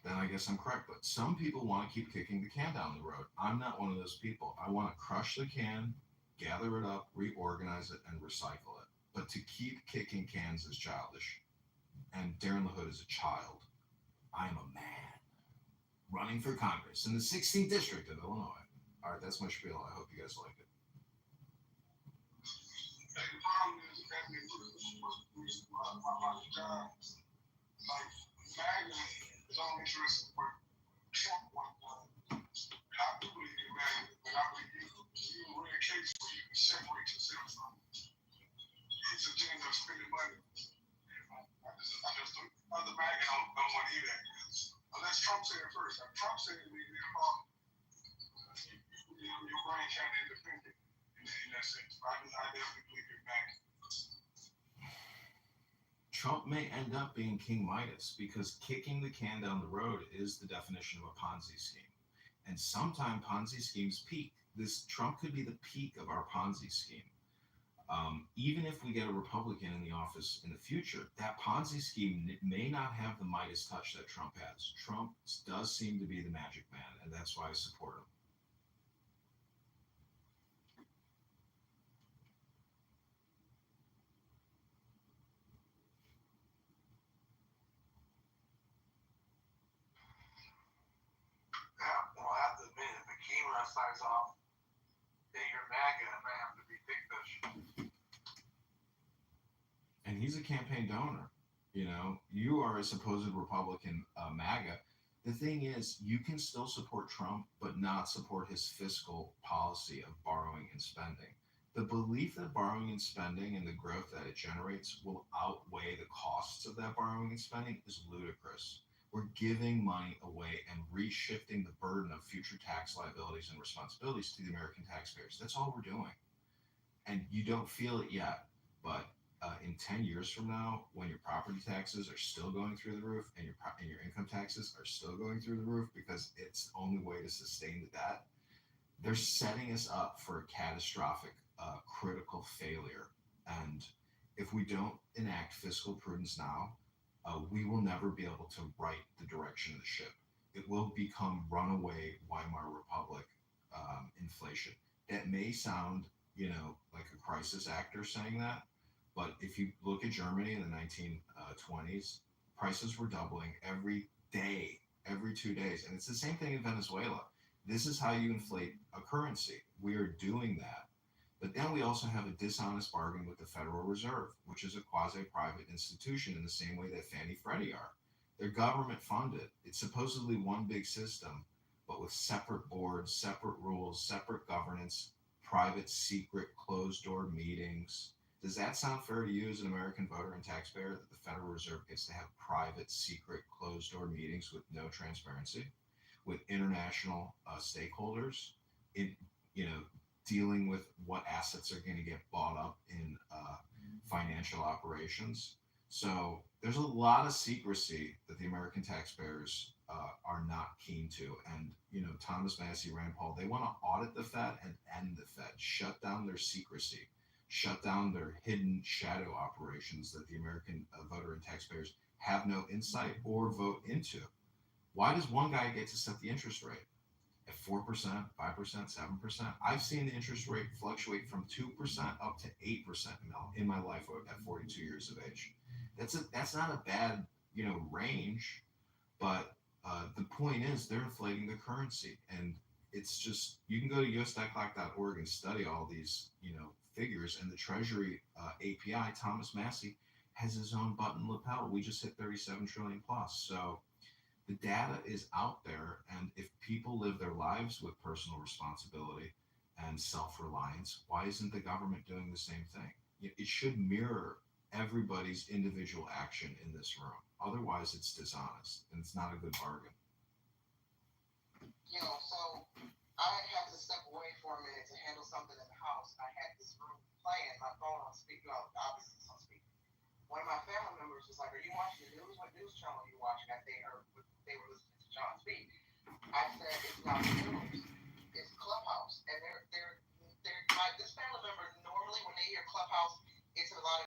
then I guess I'm correct. But some people want to keep kicking the can down the road. I'm not one of those people. I want to crush the can, gather it up, reorganize it, and recycle it. But to keep kicking cans is childish. And Darren LaHood is a child. I am a man running for Congress in the 16th district of Illinois. All right, that's my spiel. I hope you guys like it. And the problem is that they put my job, like, MAGA is only interested in what Trump wanted. I do believe in MAGA, but I believe you were in a case where you can separate yourself from his agenda of spending money. I just other MAGA don't want to hear that. Unless Trump said it first. If Trump said it, your brain kind of independent in that sense. I definitely believe in MAGA. Trump may end up being King Midas because kicking the can down the road is the definition of a Ponzi scheme. And sometimes Ponzi schemes peak. This Trump could be the peak of our Ponzi scheme. Even if we get a Republican in the office in the future, that Ponzi scheme may not have the Midas touch that Trump has. Trump does seem to be the magic man, and that's why I support him. Yeah, well, I have to admit, if the Kima signs off that you're MAGA, I might have to rethink this. And he's a campaign donor. You know, you are a supposed Republican MAGA. The thing is, you can still support Trump, but not support his fiscal policy of borrowing and spending. The belief that borrowing and spending and the growth that it generates will outweigh the costs of that borrowing and spending is ludicrous. We're giving money away and reshifting the burden of future tax liabilities and responsibilities to the American taxpayers. That's all we're doing. And you don't feel it yet, but in 10 years from now, when your property taxes are still going through the roof and your income taxes are still going through the roof because it's the only way to sustain the debt, they're setting us up for a catastrophic, critical failure. And if we don't enact fiscal prudence now, we will never be able to right the direction of the ship. It will become runaway Weimar Republic inflation. That may sound, like a crisis actor saying that, but if you look at Germany in the 1920s, prices were doubling every day, every 2 days. And it's the same thing in Venezuela. This is how you inflate a currency. We are doing that. But then we also have a dishonest bargain with the Federal Reserve, which is a quasi private institution in the same way that Fannie Freddie are. They're government funded. It's supposedly one big system, but with separate boards, separate rules, separate governance, private, secret, closed door meetings. Does that sound fair to you as an American voter and taxpayer that the Federal Reserve gets to have private, secret, closed door meetings with no transparency, with international stakeholders, in you know dealing with what assets are going to get bought up in financial operations? So there's a lot of secrecy that the American taxpayers are not keen to. And Thomas Massey, Rand Paul, they want to audit the Fed and end the Fed, shut down their secrecy, shut down their hidden shadow operations that the American voter and taxpayers have no insight or vote into. Why does one guy get to set the interest rate at 4%, 5%, 7%? I've seen the interest rate fluctuate from 2% up to 8% in my life at 42 years of age. That's not a bad range, but the point is they're inflating the currency, and it's just you can go to usdeclock.org and study all these figures, and the Treasury API, Thomas Massey, has his own button lapel. We just hit 37 trillion plus. So the data is out there, and if people live their lives with personal responsibility and self-reliance, why isn't the government doing the same thing? It should mirror everybody's individual action in this room. Otherwise, it's dishonest, and it's not a good bargain. So I had to step away for a minute to handle something in the house. I had this group playing my phone on speaker, obviously it's on speaker. One of my family members was like, "Are you watching the news? What news channel are you watching?" I think they were listening to John speak. I said, "It's not the news. It's Clubhouse." And they're this family member normally when they hear Clubhouse, it's a lot of